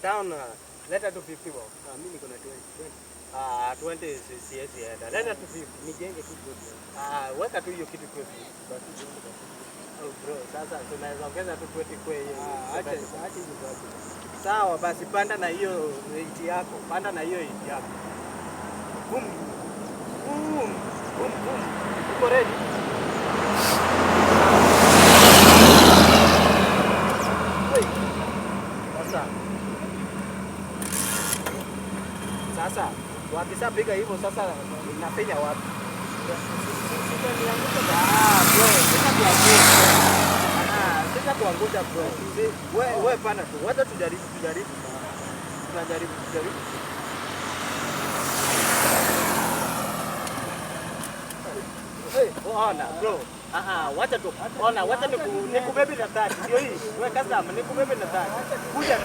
Town. Leta tu 50 bob. Mimi niko na 20. 20 siwezi enda. Leta tu 50 nijenge tu good. Weka tu hiyo kitu kwetu. Basi oh bro, sasa tunaweza ongeza tu 20 kwa hiyo. Acha hiyo basi. Sawa basi panda na hiyo 80 yako. Panda na hiyo 80 yako. Boom. Boom. Boom boom. Uko ready? Sasa wakishapiga hivyo sasa inapenya wapi? Sasa kuangusha bro. Wewe pana tu. Wacha tujaribu. Tunajaribu. Ona bro. Wacha tu. Ona, wacha nikubebe na 30. Ndio hii. Wewe kaza nikubebe na 30. Kuja.